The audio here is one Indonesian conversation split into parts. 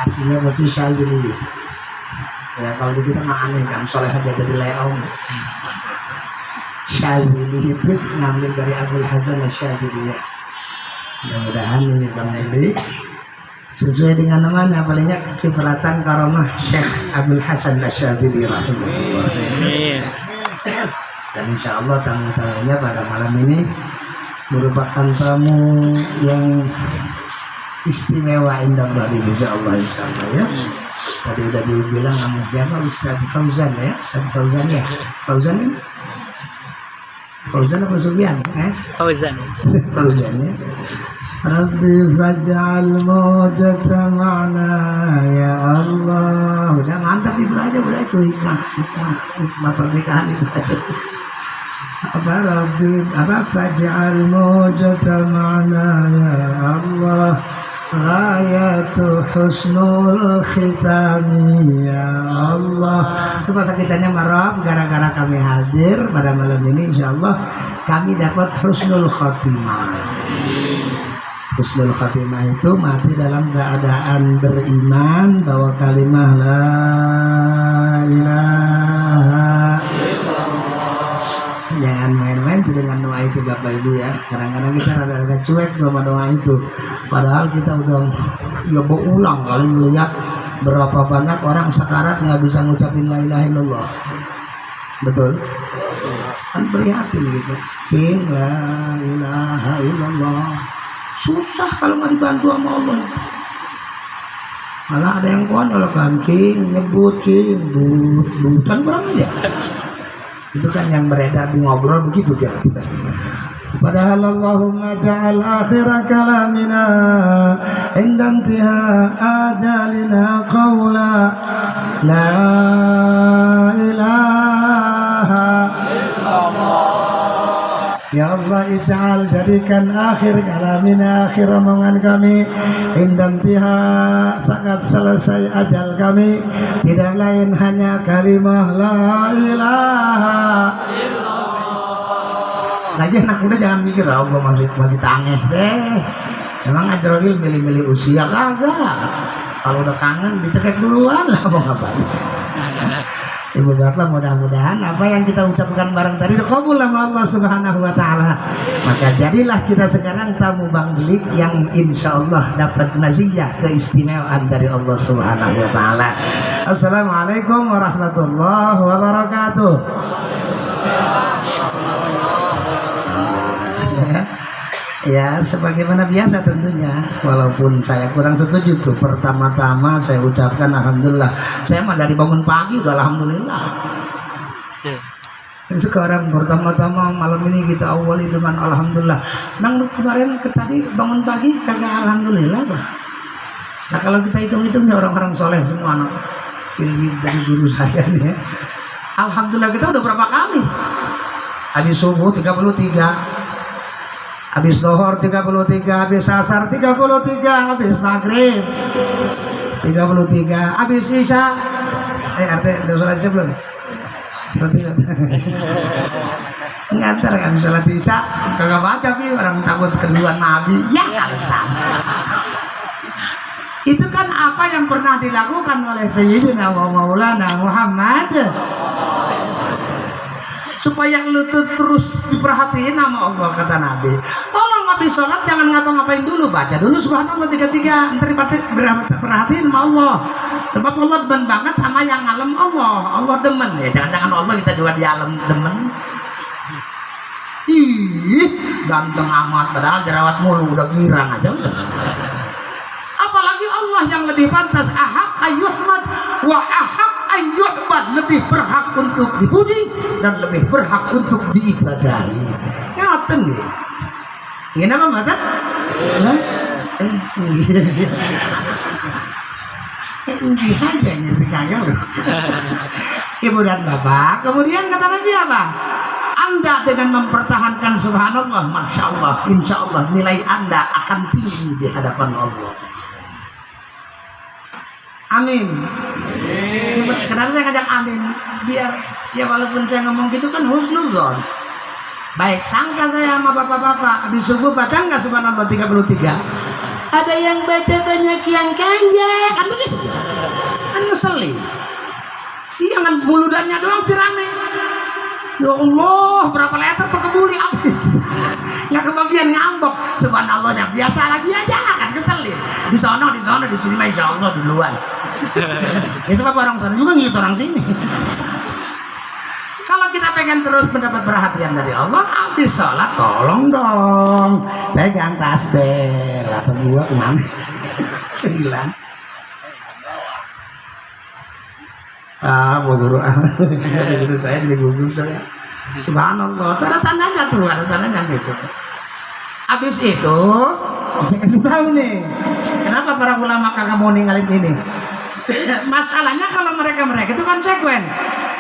Aslinya mesti Syadzili. Ya kalau di kita mah aneh kan, soleh aja jadi leong. Syadzili itu ngambil dari Abul Hasan Syadzili ya. Mudah-mudahan ini Bang Budi sesuai dengan namanya, palingnya cipratan karomah Syekh Abul Hasan Syadzili rahimahullah. Dan insya Allah tamu-tamunya pada malam ini merupakan tamu yang istimewa indah dari insya Allah ya. Tadi udah dibilang nama siapa, Ustaz Fauzan ya, Ustaz Fauzan ya, Fauzan kan? Fauzan apa Sufyan? Fauzan. Fauzan ya. Rabbi faj'al mawjata ma'na ya Allah. Udah mantap itu aja, udah itu hikmah pernikahan itu aja. Apa Rabbi faj'al mawjata ma'na ya Allah. Ghayatu husnul khitami ya Allah. Cuma sakitannya marab gara-gara kami hadir pada malam ini, insya Allah kami dapat husnul khotimah. Husnul khotimah itu mati dalam keadaan beriman bahwa kalimah la ilaha. Jangan main-main dengan doa itu Bapak Ibu ya. Kadang-kadang kita rada-rada cuek sama doa itu. Padahal kita udah ya berulang kali melihat berapa banyak orang sekarat nggak bisa ngucapin la ilaha illallah. Betul? Kan prihatin gitu. Cing la ilaha illallah. Susah kalau nggak dibantu sama Allah. Malah ada yang konyol kan, cing nyebut cing bukan kurang aja. Itu kan yang beredar di ngobrol begitu kira-kira. Padahal Allahumma ja'al akhira kalamina inda intiha ajalina qawla la ilaha illallah. Ya Allah, ij'al, jadikan akhir kalamina, akhir omongan kami inda intiha, saat selesai ajal kami, tidak lain hanya kalimah la ilaha illallah. Lagi anak muda jangan mikir Allah masih tangeh deh. Emang Ajroil milih-milih usia kagak. Kalau udah kangen dicekek duluan lah mau ngapain. Ibu bapak, mudah-mudahan apa yang kita ucapkan bareng tadi dikabul sama Allah Subhanahu wa taala. Maka jadilah kita sekarang tamu Bang Budi yang insya Allah dapat maziyah keistimewaan dari Allah Subhanahu wa taala. Assalamualaikum warahmatullahi wabarakatuh. Ya, sebagaimana biasa tentunya, walaupun saya kurang setuju tuh. Pertama-tama saya ucapkan alhamdulillah. Saya mah dari bangun pagi udah alhamdulillah. Sekarang pertama-tama malam ini kita awali dengan alhamdulillah. Nang kemarin tadi bangun pagi kagak alhamdulillah, Pak. Nah kalau kita hitung-hitung orang-orang soleh semua anak ilmu dari guru saya nih ya. Alhamdulillah kita udah berapa kali? Habis subuh 33, habis lohor 33, habis asar 33, habis maghrib 33, habis isya. Artinya udah sholat isya belum? Ngantar kan sholat isya kagak baca pi, orang takut keduluan Nabi. Ya sama. Itu kan apa yang pernah dilakukan oleh Sayyidina wa Maulana Muhammad, supaya lu tuh terus diperhatiin sama Allah. Kata Nabi, tolong habis sholat jangan ngapa-ngapain dulu, baca dulu subhanallah 33, ntar perhatiin sama Allah. Sebab Allah demen banget sama yang ngalem Allah. Allah demen ya, jangan-jangan Allah kita juga di alam demen. Ih, ganteng amat, padahal jerawat mulu udah girang aja udah. Apalagi Allah yang lebih pantas, ahak ayyuhmad wa ahak ayyuhbad, lebih berhak untuk dipuji dan lebih berhak untuk diibadahi. Ngaten nih. Ini apa mata? Lah, tinggi aja nyeri kagak loh. Ibu dan bapak, kemudian kata Nabi apa? Anda dengan mempertahankan subhanallah, masya Allah, insya Allah nilai Anda akan tinggi di hadapan Allah. Amin. Kenapa saya ngajak amin? Biar ya walaupun saya ngomong gitu kan husnuzon. Baik sangka saya sama bapak-bapak. Habis subuh baca nggak subhanallah 33? ada yang baca banyak yang kaya, kan begitu? Kan ngeselin. Iya kan muludannya doang sih rame. Ya Allah, berapa liter tuh kebuli habis. Nggak kebagian ngambek. Subhanallahnya biasa lagi aja kan keselin. Di sono, di sini mah insya Allah duluan. Ya sebab orang sana juga gitu orang sini. Kalau kita pengen terus mendapat perhatian dari Allah, habis sholat tolong dong pegang tasbih. Atau gua kemana? Hilang. Mau guru guru saya jadi gugur saya. Subhanallah, ada tandanya tuh, ada tandanya gitu. Habis itu saya kasih tahu nih, kenapa para ulama kagak mau ninggalin ini? Masalahnya kalau mereka itu konsekuen.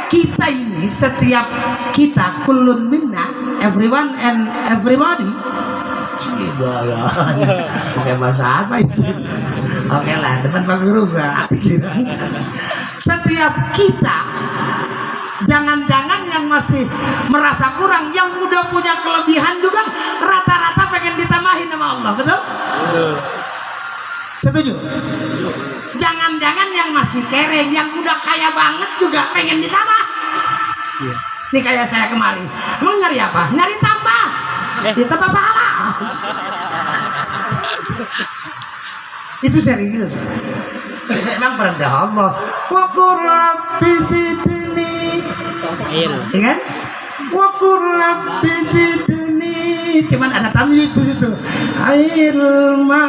Kita ini setiap kita kullun minna, everyone and everybody. Ya, pakai bahasa apa itu? Oke lah, depan Pak Guru gak setiap kita, jangan-jangan yang masih merasa kurang, yang udah punya kelebihan juga rata-rata pengen ditambahin sama Allah, betul? Setuju? Jangan-jangan yang masih kere, yang udah kaya banget juga pengen ditambah. Ini kayak saya kemarin, emang nyari apa? Nyari tambah, ditambah pahala. Itu serius. Emang perintah Allah. Wa qur rabbi zidni. Iya kan? Wa qur rabbi zidni. Cuman ada tamyiz itu. Ilma.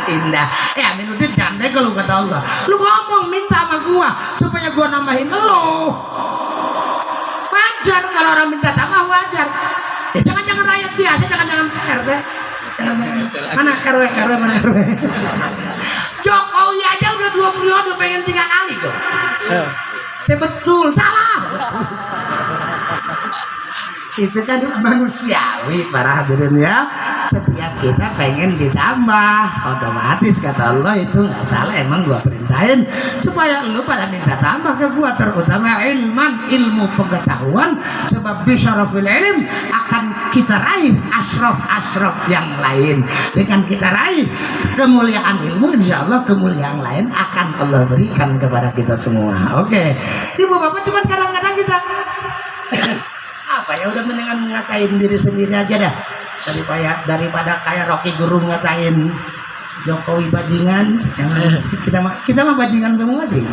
Indah. Amin udah janda kalau kata Allah. Lu ngomong minta sama gua supaya gua nambahin lu. Wajar kalau orang minta tambah wajar. Jangan rakyat biasa, jangan RT. Mana RW mana RW. Jokowi aja udah 2 periode pengen 3 kali tuh. Saya betul salah. Itu kan manusiawi para hadirin ya. Setiap kita pengen ditambah, otomatis kata Allah itu nggak salah, emang gua perintahin supaya lu pada minta tambah ke gua, terutama ilmu pengetahuan, sebab bisyarafil ilm akan kita raih asyraf yang lain. Dengan kita raih kemuliaan ilmu, insya Allah kemuliaan lain akan Allah berikan kepada kita semua. Oke, ibu bapak, cuman kadang-kadang kita apa ya, udah mendingan ngatain diri sendiri aja dah daripada kayak Rocky Gerung ngatain Jokowi bajingan. Kita mah bajingan semua sih.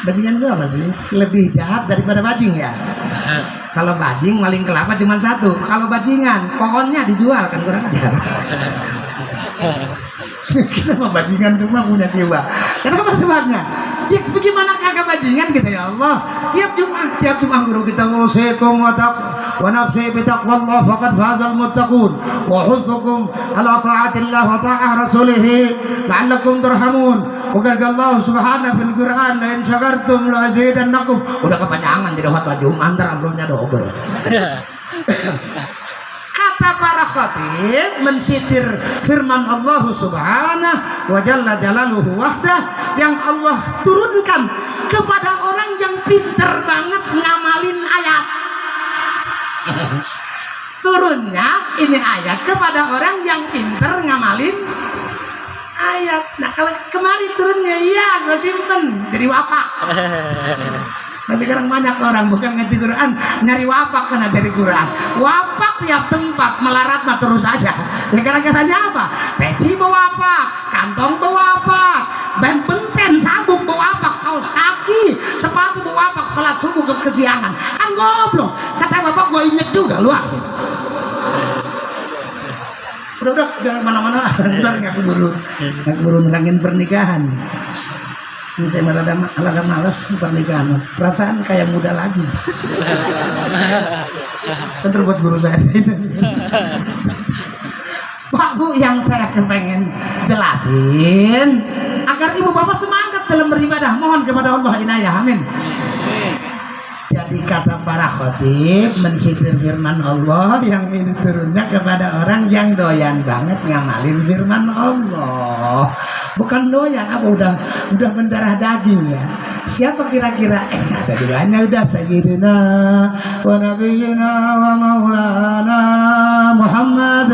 Bajingan itu apa sih? Lebih jahat daripada bajing ya. Kalau bajing maling kelapa cuma 1. Kalau bajingan pohonnya dijual, kan kurang ajar. Kita mah bajingan semua punya jiwa. Kenapa sebabnya? Ya bagaimana kagak bajingan kita ya Allah. Tiap Jumat guru kita ngusikum wa nafsi bi taqwallah faqad fazal muttaqun wa hudzukum ala ta'atillah wa ta'ah rasulih la'allakum turhamun. Ugar Allah subhanahu fil Quran, la in syakartum la azidannakum. Udah kepanjangan di doa baju antar amplopnya double. Kata para khatib mensitir firman Allah subhanahu wa jalla jalaluhu wahdah yang Allah turunkan kepada orang yang pinter banget ngamalin ayat. Turunnya ini ayat kepada orang yang pinter ngamalin ayat. Nah kalau kemarin turunnya iya gue simpen jadi wapak. Nah sekarang banyak orang bukan ngaji Quran, nyari wapak karena dari Quran. Wapak tiap tempat, melarat mah terus aja. Ya gara-garanya apa? Peci bawa wapak, kantong bawa wapak, ban benten sabuk bawa wapak, kaos kaki, sepatu bawa wapak, salat subuh ke kesiangan. Kan goblok. Kata bapak gue inget juga lu akhir. Udah mana-mana ntar nggak keburu nilangin pernikahan. Saya malah malas pernikahan, perasaan kayak muda lagi. Tentu buat guru saya. Pak Bu, yang saya kepengen jelasin agar ibu bapak semangat dalam beribadah, mohon kepada Allah inayah, amin. Jadi kata para khatib mensitir firman Allah yang ini turunnya kepada orang yang doyan banget ngamalin firman Allah. Bukan doyan apa udah mendarah daging ya. Siapa kira-kira? Ada doanya udah sayyidina wa nabiyina wa maulana Muhammad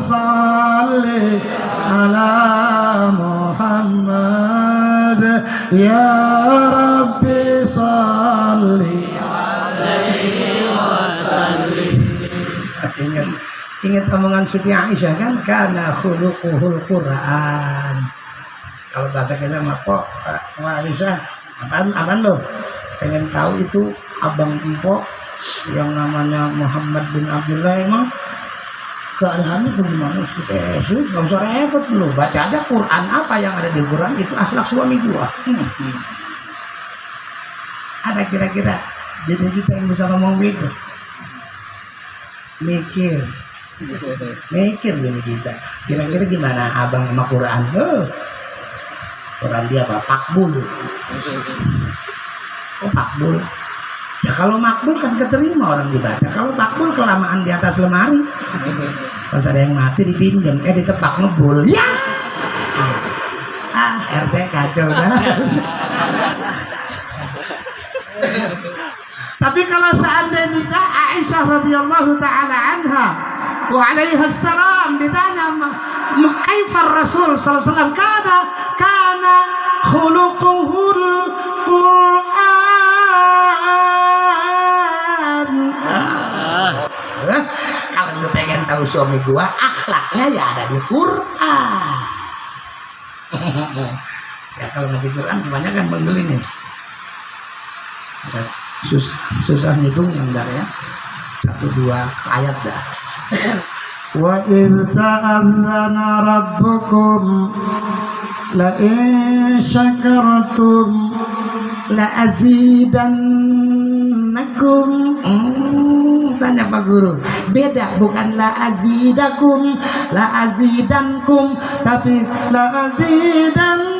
salli ala Muhammad ya Rabbi salli alaihi wasallim. Ingat omongan Siti Aisyah kan, kana khuluquhul Quran. Kalau bahasa kita mah kok Aisyah apaan lo? Pengen tahu itu abang empok yang namanya Muhammad bin Abdullah emang keadaannya bagaimana sih? Gak usah repot lo, baca aja Quran, apa yang ada di Quran itu akhlak suami gua. Ada kira-kira jadi kita yang bisa ngomong gitu, mikir gini kita, kira-kira gimana abang sama Quran? Quran dia apa? Pakbul. Oh pakbul. Ya kalau makbul kan keterima orang dibaca. Kalau pakbul kelamaan di atas lemari, pas ada yang mati dipinjam, ditepak ngebul. Ya. RT kacau dah. Tapi kalau seandainya Aisyah radhiyallahu taala anha wa alaiha salam ditanya kaifar Rasul sallallahu alaihi wasallam kana khuluquhul Quran. Kalau lu pengen tahu suami gua akhlaknya ya ada di Quran. Ya kalau ngaji Quran kebanyakan membeli nih. Susah ngitung yang enggak ya, 1-2 ayat dah. Wa idh ta'adzana rabbukum la in syakartum la azidannakum. Tanya Pak Guru, beda, bukan la azidakum, la azidankum, tapi la azidannakum.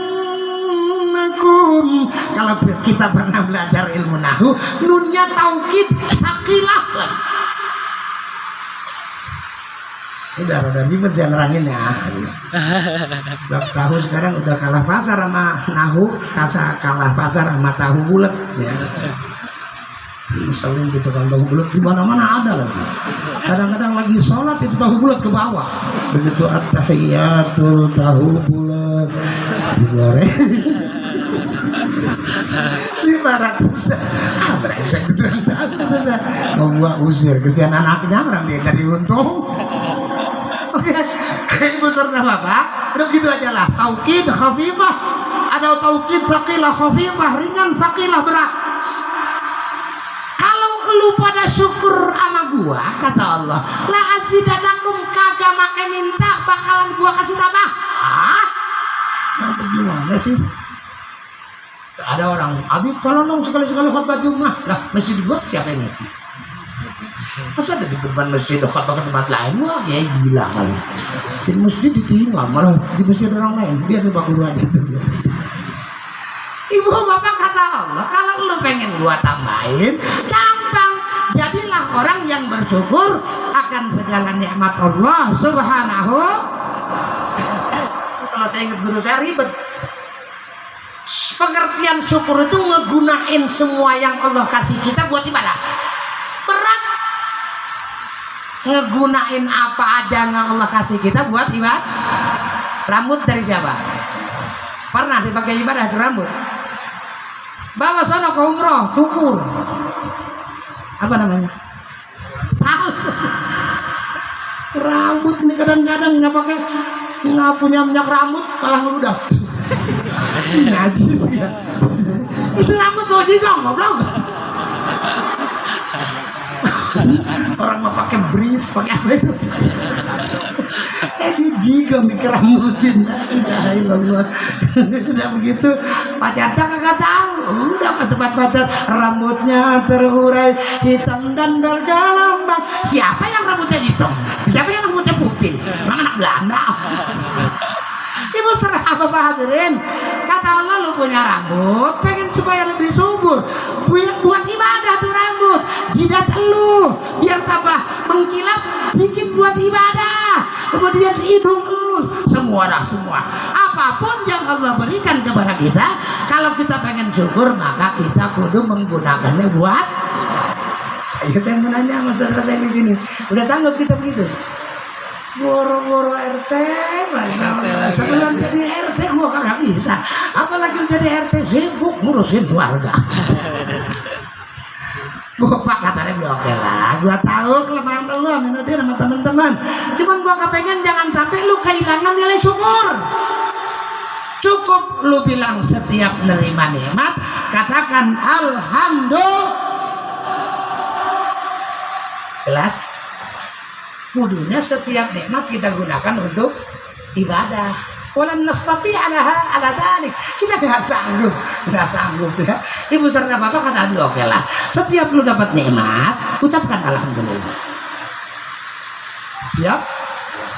Kalau kita pernah belajar ilmu nahu, nunnya taukid sakilah lagi. Udah ribet jangan nerangin ya. Sebab tahu sekarang udah kalah pasar sama nahu, kalah pasar sama tahu bulat ya. Misalnya gitu kan tahu bulat di mana-mana ada lagi. Kadang-kadang lagi sholat itu tahu bulat ke bawah. Begitu at-tahiyatul tahu bulat digoreng. 500 brengsek gitu. Mau gua usir, kesian anaknya orang dia jadi untung. Oke, ibu serta bapak udah gitu aja lah. Taukid khafifah, ada taukid thaqilah khafifah, ringan thaqilah berat. Kalau lu pada syukur sama gua, kata Allah, la azidanakum, kagak makan minta bakalan gua kasih tambah. Gimana sih? Ada orang, Abi tolong dong sekali-sekali khutbah Jumat. Lah, masjid gua siapa yang ngisi? Masa ada di depan masjid khutbah ke tempat lain? Wah, ya gila kali. Di masjid ditinggal, malah di masjid orang lain. Biar di Pak Guru aja itu. Ibu bapak kata Allah, kalau lu pengen gua tambahin, gampang. Jadilah orang yang bersyukur akan segala nikmat Allah Subhanahu. Kalau saya ingat guru saya ribet. Pengertian syukur itu ngegunain semua yang Allah kasih kita buat ibadah. Berat. Ngegunain apa aja yang Allah kasih kita buat ibadah. Rambut dari siapa? Pernah dipakai ibadah itu rambut? Bawa sono ke umroh, cukur. Apa namanya? Tahu. Rambut ini kadang-kadang nggak pakai, nggak punya minyak rambut malah ngeludah. Najis ya. Itu rambut mau jigong, goblok. Orang mau pakai bris, pakai apa itu? Dijigong, dikerambutin. Sudah begitu, pacarnya kagak tahu. Udah pas tempat pacar, rambutnya terurai hitam dan bergelombang. Siapa yang rambutnya hitam? Siapa yang rambutnya putih? Emang anak Belanda. Ibu serah apa hadirin. Kata Allah, lu punya rambut, pengen supaya lebih subur, buat ibadah tuh rambut. Jidat lu biar tambah mengkilap, bikin buat ibadah. Kemudian hidung lu, semua. Apapun yang Allah berikan kepada kita, kalau kita pengen syukur, maka kita kudu menggunakannya buat. Saya mau nanya sama saudara saya di sini, udah sanggup kita begitu? Boro-boro RT, sebelum jadi RT gua kagak bisa, apalagi jadi RT sibuk ngurusin warga. Bapak katanya gue oke lah, gue tahu kelemahan lu Aminuddin sama teman-teman. Cuman gue kepengen jangan sampai lu kehilangan nilai syukur. Cukup lu bilang setiap nerima nikmat, katakan alhamdulillah. Jelas? Kudunya setiap nikmat kita gunakan untuk ibadah. Walan nastati ala dzalik. Kita enggak sanggup ya. Ibu serta bapak kata oke lah. Setiap lu dapat nikmat, ucapkan alhamdulillah. Siap?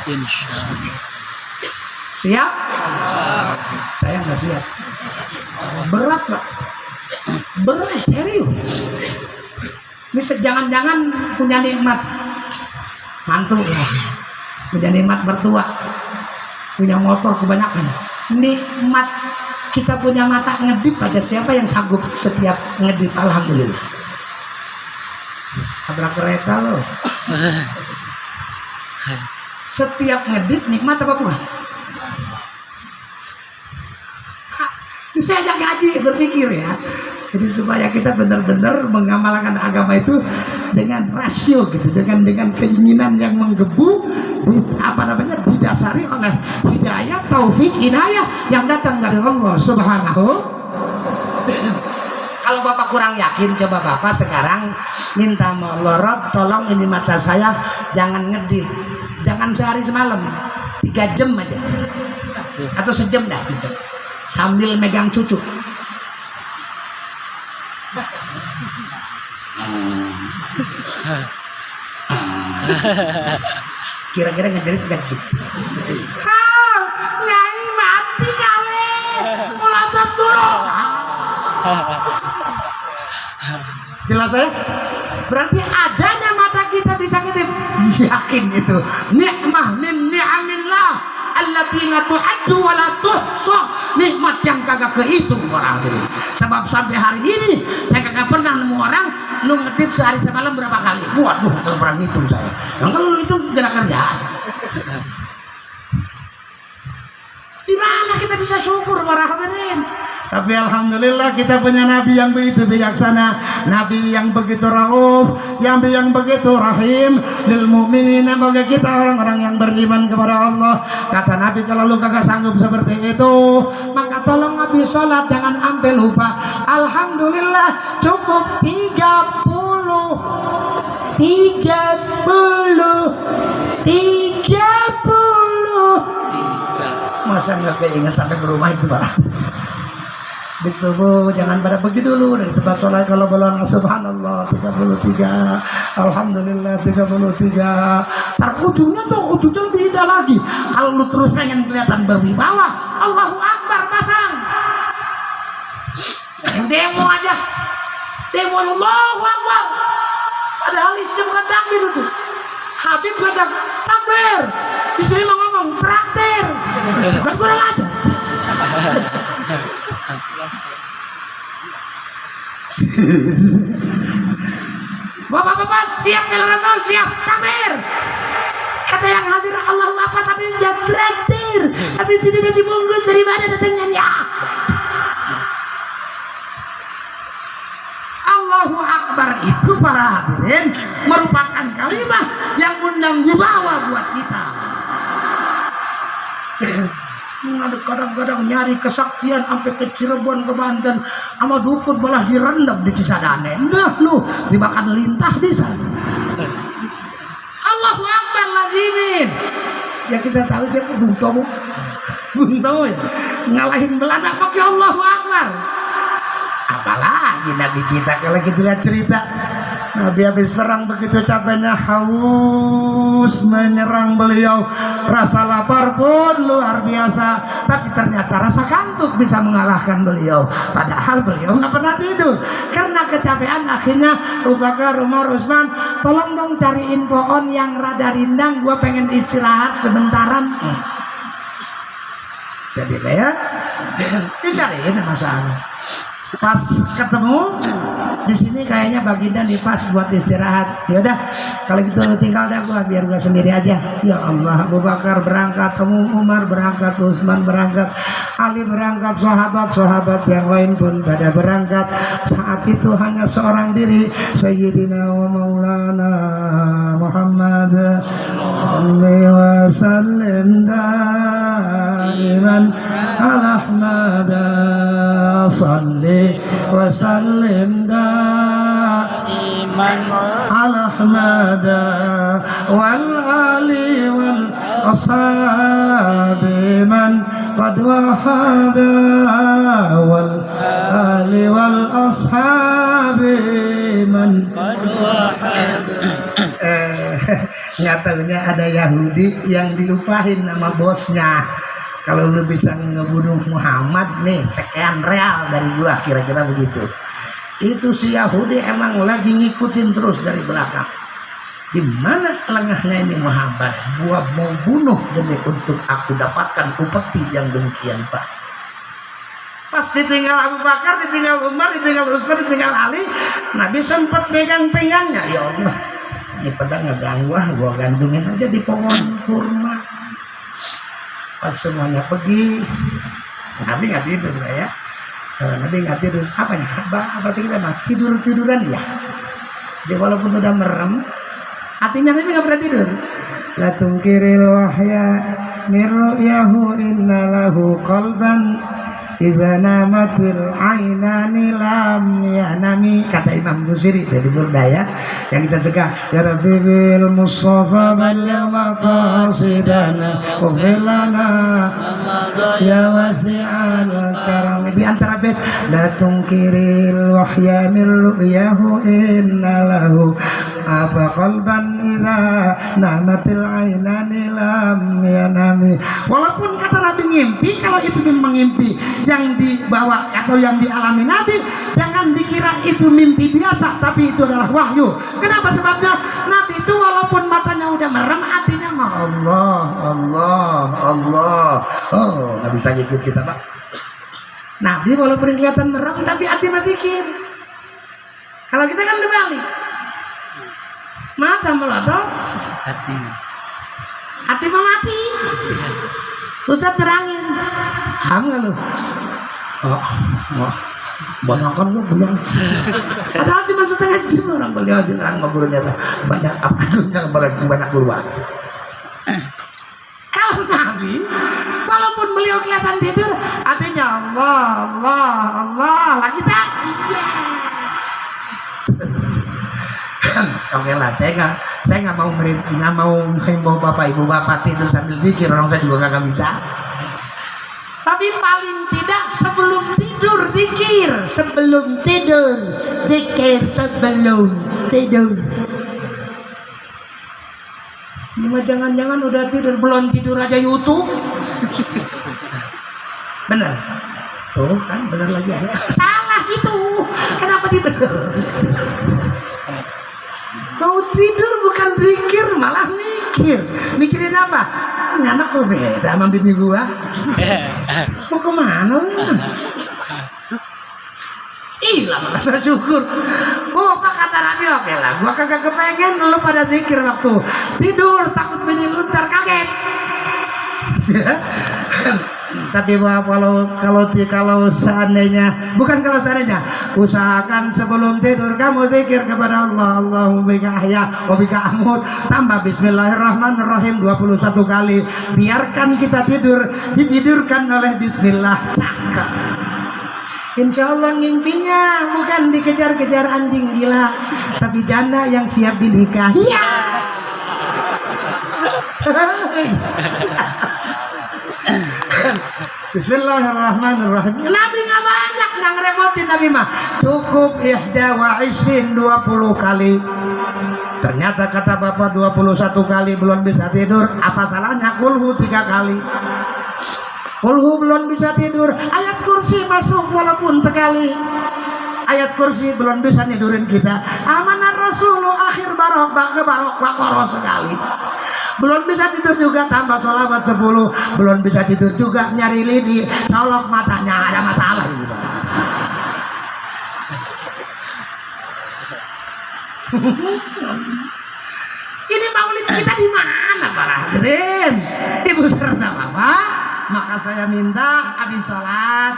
Insyaallah. Siap? Saya enggak siap. Berat, Pak. Berat, serius. Ini jangan-jangan punya nikmat mantu ya. Punya nikmat mertua. Punya motor kebanyakan, nikmat kita punya mata ngedip aja. Siapa yang sanggup setiap ngedip alhamdulillah? Tabrak kereta loh. Setiap ngedip nikmat apa bukan? Saya ajak ngaji berpikir ya. Jadi supaya kita benar-benar mengamalkan agama itu dengan rasio gitu, dengan keinginan yang menggebu, didasari oleh hidayah, taufik, inayah yang datang dari Allah Subhanahu. Kalau bapak kurang yakin, coba bapak sekarang minta sama Allah, Rob, tolong ini mata saya jangan ngedip, jangan sehari semalam, 3 jam aja atau sejam dah, sambil megang cucu. Kira-kira ngejerit gitu. Kal, Nyai mati kali, mulatap dulu. Jelas ya? Berarti adanya mata kita bisa ngedip. Yakin itu. Nikmah min ni'amillah allati la tu'addu wa la tuhsa. Nikmat yang kagak kehitung orang ini. Sebab sampai hari ini saya kagak pernah nemu orang lu ngedip sehari semalam berapa kali. Waduh, belum pernah hitung saya. Yang kalau lu itu tidak kerja. Di mana kita bisa syukur para hadirin? Tapi alhamdulillah kita punya nabi yang begitu bijaksana, nabi yang begitu rauf, nabi yang begitu rahim lil mu'minin, bagi kita orang-orang yang beriman kepada Allah. Kata nabi, kalau lu kagak sanggup seperti itu, maka tolong nabi sholat jangan sampai lupa alhamdulillah. Cukup 30 masa nggak keinget sampai ke rumah itu Pak. Di subuh jangan pada pergi dulu dari tempat sholat, kalau belum subhanallah 33, alhamdulillah 33. Ntar ujungnya lebih indah lagi. Kalau lu terus pengen kelihatan berwibawa, Allahu Akbar pasang. Demo aja, demo Allahu Akbar. Padahal isinya bukan takbir itu. Habib baca takbir, di sini mau ngomong traktir, kan kurang aja. Bapak-bapak siap kalau Rasul, siap takbir. Kata yang hadir Allahu Akbar, tapi jangan traktir. Tapi sini kasih bungkus, dari mana datangnya ya? Allahu Akbar itu para hadirin merupakan kalimat yang undang wibawa buat kita. Kadang-kadang nyari kesaktian sampai ke Cirebon, ke Banten, sama dukun malah direndam di Cisadane. Nah lu dimakan lintah bisa. Allahu Akbar lazimin. Ya kita tahu siapa Bung Tomo ya. Ngalahin Belanda pakai Allahu Akbar. Apalagi Nabi kita kalau kita lihat cerita Nabi habis perang begitu capeknya, haus menyerang beliau, rasa lapar pun luar biasa, tapi ternyata rasa kantuk bisa mengalahkan beliau. Padahal beliau nggak pernah tidur karena kecapean. Akhirnya Abu Bakar, Umar, Utsman, tolong dong cariin pohon yang rada rindang, gua pengen istirahat sebentaran. Jadi kayak dicariin masalah. Pas ketemu di sini kayaknya Baginda nih pas buat istirahat. Ya udah, kalau gitu lu tinggal dah gua, biar gua sendiri aja. Ya Allah, Abu Bakar berangkat, Umar berangkat, Utsman berangkat, Ali berangkat, sahabat-sahabat yang lain pun pada berangkat. Saat itu hanya seorang diri, Sayyidina wa Maulana Muhammad sallallahu wa sallim daiman ala Ahmad salli wa sallim daiman ala Ahmad wal ali wal ashabi man qad wahada wal ali wal ashabi man qad wahada. Nyatanya ada Yahudi yang diupahin nama bosnya, kalau lu bisa ngebunuh Muhammad nih sekian real dari gua, kira-kira begitu. Itu si Yahudi emang lagi ngikutin terus dari belakang. Di mana lengahnya ini Muhammad? Gua mau bunuh demi untuk aku dapatkan upeti yang demikian, Pak. Pas ditinggal Abu Bakar, ditinggal Umar, ditinggal Utsman, ditinggal Ali, Nabi sempat pegang-pegangnya. Ya Allah, ini pedang ngeganggu, gua gantungin aja di pohon kurma. Pas semuanya pergi, Nabi nggak tidur ya. Nabi nggak tidur, apa sih kita mah tiduran ya. Dia walaupun udah merem, hatinya Nabi nggak pernah tidur. La tungkiril wahya min ru'yahu inna lahu qalban idza namatil ainani lam yanami, kata Imam Busiri dari Burda ya, yang kita cegah. Ya Rabbi bil Mustafa balligh maqasidana waghfir lana ya wasi'al karam. Di antara bait la tungkiril wahya min ru'yahu inna lahu apa qalban idza namatil ainani lam yanami. Walaupun kata Nabi ngimpi, kalau itu memang ngimpi yang dibawa atau yang dialami Nabi, jangan dikira itu mimpi biasa, tapi itu adalah wahyu. Kenapa? Sebabnya Nabi itu walaupun matanya udah merem, hatinya mah Allah, Allah, Allah. Oh, nggak bisa ngikut kita, Pak. Nabi walaupun kelihatan merem, tapi hati masih zikir. Kalau kita kan terbalik, mata melotot, hati mati. Ustaz terangin, paham nggak lu? Oh, bayangkan lu bilang, padahal cuma setengah jam orang beliau jelang ngobrolnya banyak apa dunia, banyak keluar. Kalau Nabi, walaupun beliau kelihatan tidur, hatinya Allah, Allah, Allah, lagi tak? Oke lah, saya nggak mau merintah, nggak mau bapak ibu bapak tidur sambil zikir, orang saya juga nggak bisa. Tapi paling tidak sebelum tidur zikir, sebelum tidur zikir, sebelum tidur. Cuma jangan-jangan udah tidur, belum tidur aja YouTube. Bener? Tuh kan bener lagi ada. Salah itu. Kenapa dibener? Mau tidur bukan zikir, malah mikir. Mikirin apa? Ini anak kok beda sama bini gua. Mau kemana lu? Hilang rasa syukur. Oh, apa kata Nabi? Oke lah, gua kagak kepengen lu pada zikir waktu tidur, takut bini lu ntar kaget. Tapi kalau seandainya, bukan kalau seandainya, usahakan sebelum tidur kamu zikir kepada Allah. Allahumma bika ahya wa bika amut, tambah bismillahirrahmanirrahim 21 kali. Biarkan kita tidur, ditidurkan oleh bismillah. Cakep. Insya Allah ngimpinya bukan dikejar-kejar anjing gila, tapi janda yang siap dinikahi. Ya. Bismillahirrahmanirrahim. Nabi nggak banyak, nggak ngerepotin Nabi mah. Cukup ihda wa isrin 20 kali. Ternyata kata bapak 21 kali belum bisa tidur. Apa salahnya kulhu 3 kali? Kulhu belum bisa tidur. Ayat kursi masuk walaupun sekali. Ayat kursi belum bisa nidurin kita. Amanah Rasulullah akhir barok bakoroh sekali. Belum bisa tidur juga tambah sholawat 10. Belum bisa tidur juga nyari lidi, colok matanya, ada masalah ini. Ini maulid kita di mana para hadirin? Ibu serta bapak, maka saya minta habis sholat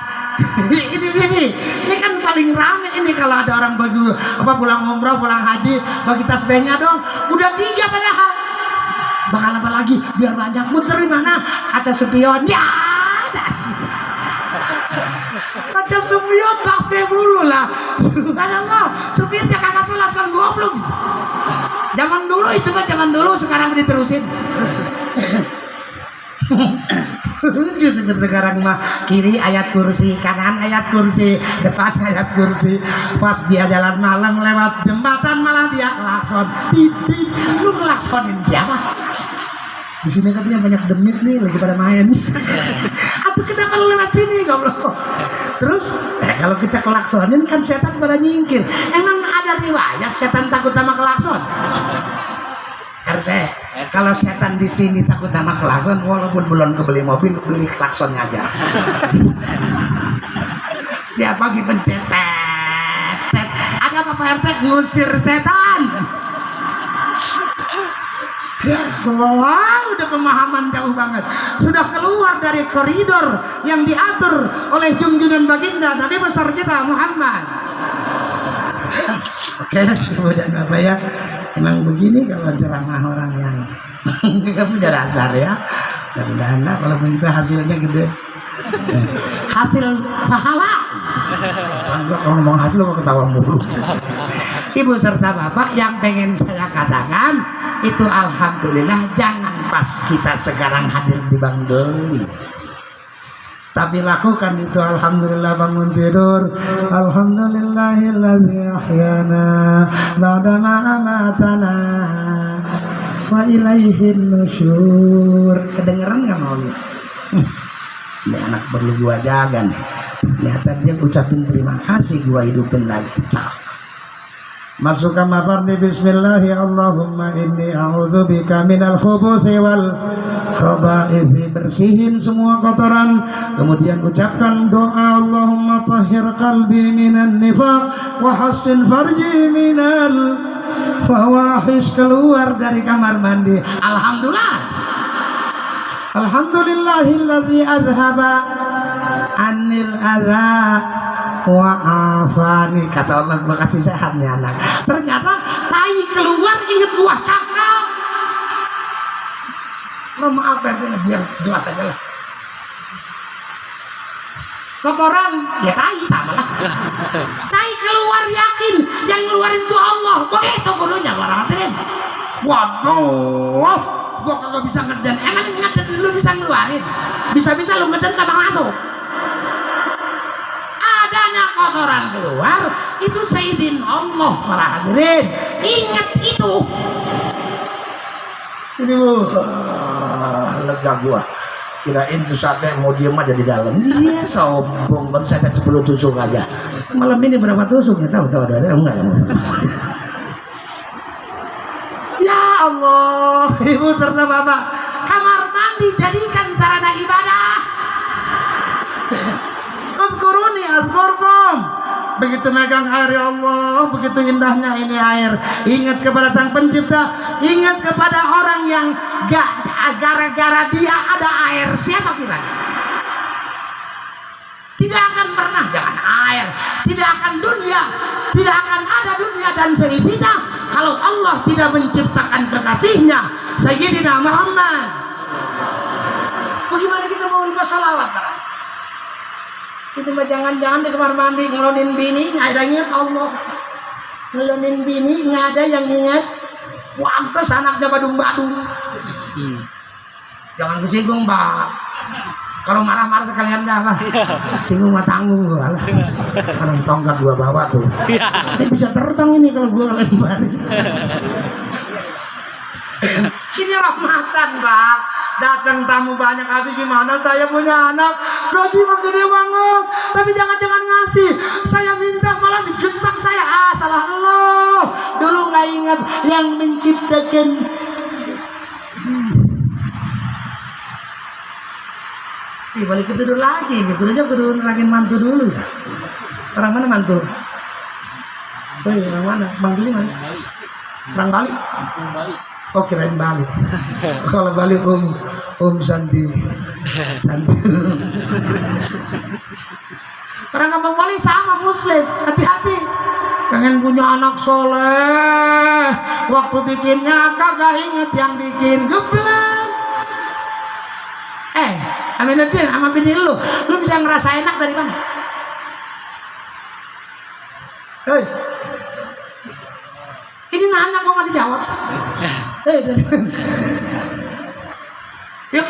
ini kan paling rame ini kalau ada orang baju apa pulang umroh pulang haji bagi tasbihnya dong. Udah 3 padahal. Bakal apa lagi? Biar banyak. Muter di mana? Kata spion. Ya, najis. Kata spion tasbih dulu lah. Subhanallah, supirnya kagak sholat kan goblok. Zaman dulu itu mah zaman dulu, sekarang diterusin. Lucu sekarang mah kiri ayat kursi, kanan ayat kursi, depan ayat kursi. Pas dia jalan malam lewat jembatan malah dia klakson. Titik, lu klaksonin siapa? Di sini katanya banyak demit nih lagi pada main. Atau kenapa lu lewat sini goblok? Terus kalau kita klaksonin kan setan pada nyingkir. Emang ada riwayat setan takut sama klakson? RT, kalau setan di sini takut sama klakson, walaupun belum kebeli mobil, beli klaksonnya aja. Dia pagi pencet, ada apa Pak RT? Ngusir setan. Wah, udah pemahaman jauh banget. Sudah keluar dari koridor yang diatur oleh junjungan baginda Nabi besar kita Muhammad. Oke, Ibu dan Bapak ya, emang begini kalau ceramah orang yang nggak punya dasar ya. Dan kalau begitu hasilnya gede. Hasil pahala. Kalau ngomong hasil lo ketawa mulu. Ibu serta Bapak yang pengen saya katakan itu alhamdulillah, jangan pas kita sekarang hadir di Bang Doli. Tapi lakukan itu, alhamdulillah bangun tidur, alhamdulillahilladzi ahyana ba'da ma amatana wa ilaihin nusyur. Kedengeran nggak mau? Ini anak perlu gua jaga nih. Kelihatan dia ucapin terima kasih, gua hidupin lagi. Masuk kamar mandi, bismillah ya Allahumma inni a'udzubika minal khubuthi wal khaba'ith. Bersihin semua kotoran, kemudian ucapkan doa, Allahumma tahhir qalbi minan nifaq wa hassin farji minal fawahish. Keluar dari kamar mandi, alhamdulillah, alhamdulillahilladzi azhaba anil adza wa afani. Kata Allah, gua kasih sehatnya anak. Ternyata tai keluar inget gua cakap. Oh, maaf ya, biar jelas aja lah. Kotoran ya tai sama lah. Tai keluar yakin yang ngeluarin itu Allah. Begitu gurunya orang hadirin. Waduh, gua kagak bisa ngeden. Emang ngeden lu bisa ngeluarin? Bisa-bisa lu ngeden tabang masuk. Adanya kotoran keluar itu sayyidin Allah para hadirin. Ingat itu. Ini lega gua. Kirain tuh sate mau diem aja di dalam. Iya sombong, baru saya 10 tusuk aja. Malam ini berapa tusuk? Nggak tahu ada enggak. Ya Allah, Ibu serta Bapak, kamar mandi jadikan sarana ibadah. Uzkuruni azkurkum. Begitu megang air ya Allah, begitu indahnya ini air. Ingat kepada Sang Pencipta, ingat kepada orang yang gara-gara dia ada air. Siapa kira? Tidak akan pernah jangan air, tidak akan dunia, tidak akan ada dunia dan seisinya kalau Allah tidak menciptakan kekasihnya Sayyidina Muhammad. Bagaimana kita mau ke salawat? Itu mah jangan-jangan di kamar mandi ngelonin bini nggak ada ingat Allah, ngelonin bini nggak ada yang ingat. Pantes anaknya badung-badung. Jangan kesinggung Pak. Kalau marah-marah sekalian dah lah. Singgung mah tanggung gua lah. Orang tongkat gua bawa tuh. Ini bisa terbang ini kalau gua lempar. Ini rahmatan Pak. Datang tamu banyak, habis gimana saya punya anak gaji mah gede banget tapi jangan-jangan ngasih, saya minta malah digentak saya. Salah lo dulu, nggak ingat yang menciptakan. Balik ke tidur lagi, gitu aja kudu lagi mantu dulu ya. Orang mana mantu? Orang mana? Bang Gili mana? Orang Bali? Bali. Oh kirain Bali. Kalau Bali Santi. Orang kampung Bali sama Muslim, hati-hati. Pengen punya anak soleh, waktu bikinnya kagak inget yang bikin geblek. Aminuddin sama bini lu bisa ngerasa enak dari mana? Hei, ini nanya kok nggak dijawab? Ya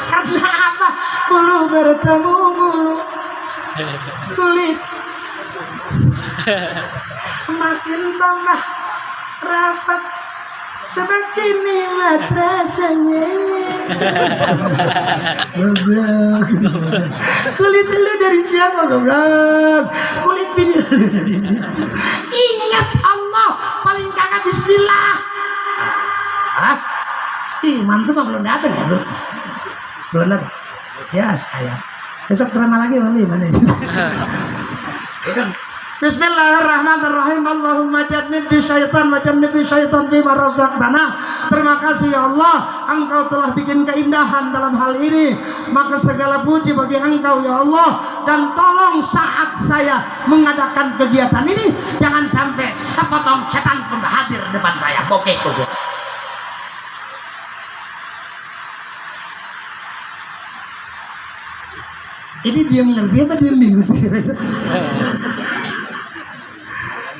karena apa? Bulu bertemu bulu, kulit makin tambah rapat, semakin nikmat rasanya. Goblok. Kulit lu dari siapa goblok? Kulit bini lu dari siapa? Ingat Allah, paling kagak bismillah. Mantu mah belum datang ya bro? Belum datang. Ya saya. Besok ceramah lagi mami mana ini? Bismillahirrahmanirrahim. Allahumma jannibni syaitan wa jannibni syaitan fima razaqtana. Terima kasih ya Allah, Engkau telah bikin keindahan dalam hal ini. Maka segala puji bagi Engkau ya Allah. Dan tolong saat saya mengadakan kegiatan ini, jangan sampai sepotong setan pun hadir depan saya. Bokeh tuh. Ini dia ngerti apa dia bingung sih?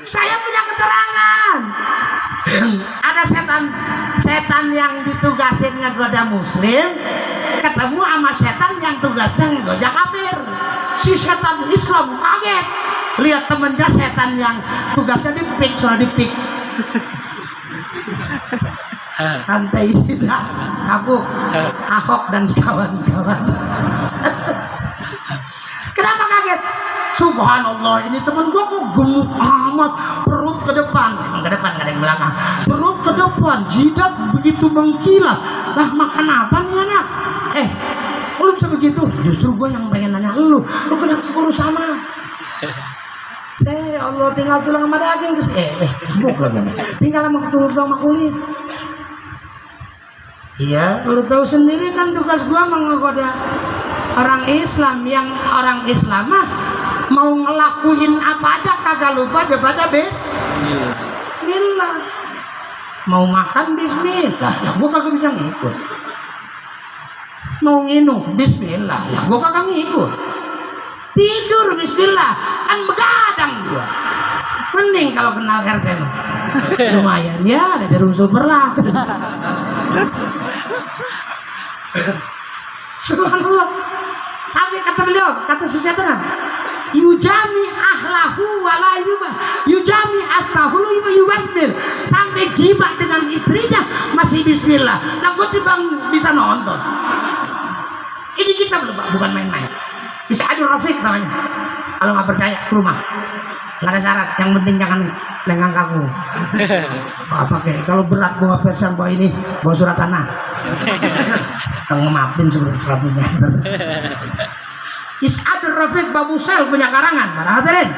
Saya punya keterangan. Ada setan yang ditugasin ngegoda muslim ketemu sama setan yang tugasnya ngegoda kafir. Si setan Islam kaget lihat temennya setan yang tugasnya dipik, soal dipik. Santai tidak kabuk Ahok dan kawan-kawan. Kenapa kaget? Subhanallah, ini teman gua kok gemuk amat, perut ke depan, ke depan gak ada yang belakang, perut ke depan, jidat begitu mengkilat. Lah makan apa nih anak? Lu bisa begitu? Justru gua yang pengen nanya lu kena kurus sama. Allah tinggal tulang sama daging sibuk lagi. Tinggal sama tulang sama kulit. Iya, lu tahu sendiri kan tugas gua menggoda orang Islam, yang orang Islam mah mau ngelakuin apa aja kagak lupa baca bismillah. Mau makan bismillah, ya gua kagak bisa ngikut. Mau nginum bismillah, ya gua kagak ngikut. Tidur bismillah, kan begadang gua. Mending kalau kenal RT mah lumayan ya, ada jarum super lah. Subhanallah. Sampai kata beliau, kata sesetan, yujami ahlahu wala yujami aslahu yubasmil. Sampai jima dengan istrinya masih bismillah. Nah gue timbang bisa nonton. Ini kita belum, bukan main-main. Isadur Rafiq namanya. Kalau nggak percaya ke rumah, nggak ada syarat. Yang penting jangan lenggang kaku. Apa kayak kalau berat bawa pesan bawa ini, bawa surat tanah. Kamu maafin sebelum 100 meter. Isadur Rafiq Babusel punya karangan. Para hadirin,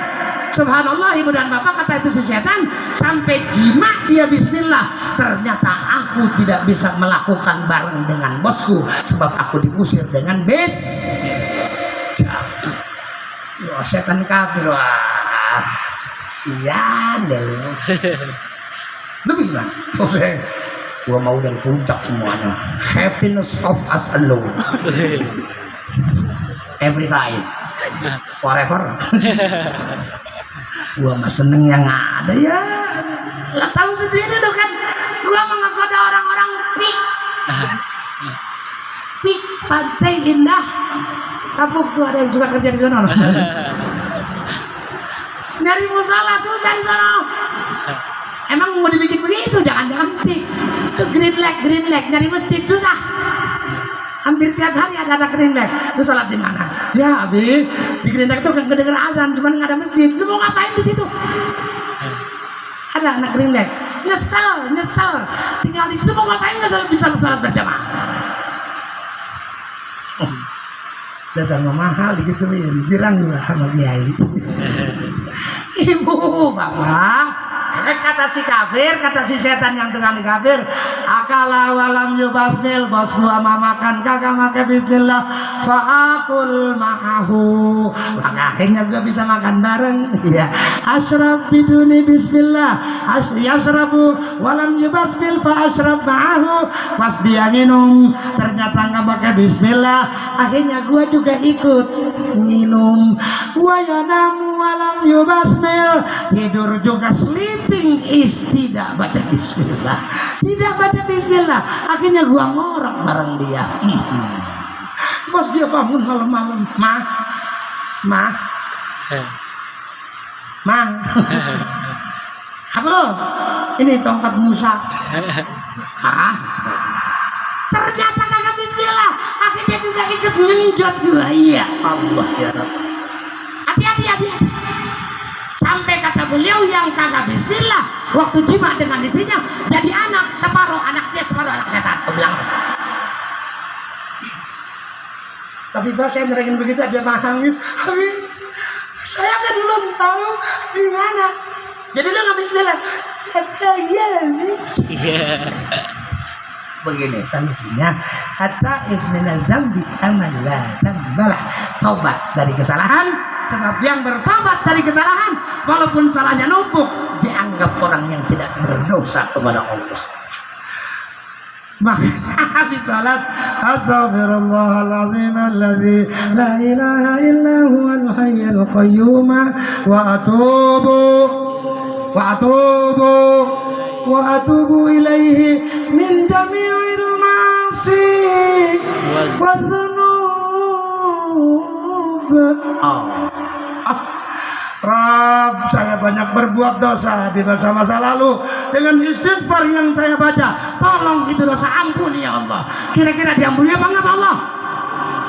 subhanallah, ibu dan bapak, kata itu si setan, sampai jima dia bismillah. Ternyata aku tidak bisa melakukan bareng dengan bosku, sebab aku diusir dengan Wah, setan kafir. Wah, sian deh. Lebih gimana? Gua mau dari puncak semuanya. Happiness of us alone. Every time, forever. Gua mah seneng yang ada ya. Lah tahu sendiri dong kan. Gua menggoda orang-orang pik pantai indah. Kapuk tuh ada yang suka kerja di sana. Nyari musola susah di sana. Emang mau dibikin begitu? Jangan-jangan pik. Itu green leg nyari masjid susah. Hampir tiap hari ada green leg. Lu sholat di mana? Ya, Abi, di green leg itu gak kedengeran azan, cuman nggak ada masjid. Lu mau ngapain di situ? Ada anak green leg. Nyesel. Tinggal di situ mau ngapain? Nggak bisa sholat berjamaah. Dasar mahal digituin, dirang juga sama kiai. Ibu, bapak, kata si kafir, kata si setan yang tukang kafir, akala walam yubasmil, bos gua makan kagak make bismillah, faakul ma'ahu, maka akhirnya gua bisa makan bareng. Ya, asyrab biduni bismillah, yasrabu walam yubasmil, fa asyrab ma'ahu, pas dia minum ternyata nggak pakai bismillah, akhirnya gua juga ikut minum. Wa yanamu walam yubasmil, tidur juga, sleeping is tidak baca bismillah, tidak baca bismillah, akhirnya gua ngorok bareng dia. Pas dia bangun malam-malam, mah apa lo? Ini tongkat Musa. Ternyata kagak bismillah, akhirnya juga ikut ngenjot gua. Iya Allah ya Rabb. Hati-hati. Sampai kata beliau yang kagak bismillah waktu jima dengan istrinya jadi anak, separuh anak dia, separuh anak setan. Aku bilang. Tapi pas saya nerangin begitu dia nangis. Habis saya kan belum tahu di mana. Jadi lo nggak bismillah. Begini solusinya, hatta ibnul dzambi amalla dzambalah, taubat dari kesalahan, sebab yang bertobat dari kesalahan walaupun salahnya numpuk dianggap orang yang tidak berdosa kepada Allah. Maka habis salat, astaghfirullahaladzim alladzi la ilaha illa huwal hayyul qayyum wa atubu ilaihi min jami'il ma'asi wa dzunub. Rabb, saya banyak berbuat dosa di masa-masa lalu. Dengan istighfar yang saya baca, tolong itu dosa ampuni ya Allah. Kira-kira diampuni apa enggak Allah?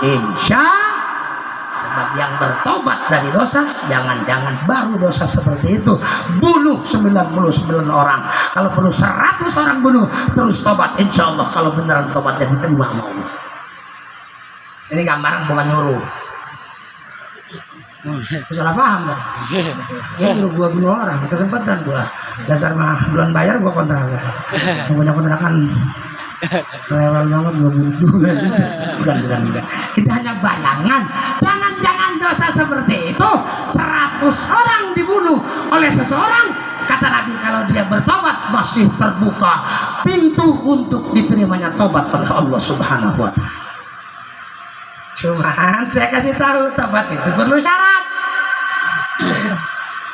Insya. Sebab yang bertobat dari dosa, jangan-jangan baru dosa seperti itu bunuh 99 orang. Kalau perlu 100 orang bunuh, terus tobat. Insya Allah kalau beneran tobatnya diterima sama Allah. Ini gambaran bukan nyuruh. Salah paham kan? Ya dulu gua bunuh orang, kesempatan gua. Dasar mah belum bayar gua kontrakan. Yang punya kontrakan lewat banget gua bunuh. Bukan. Itu hanya bayangan. Jangan dosa seperti itu 100 orang dibunuh oleh seseorang. Kata Nabi kalau dia bertobat masih terbuka pintu untuk diterimanya tobat pada Allah Subhanahu wa Ta'ala. Cuman saya kasih tahu tobat itu perlu syarat.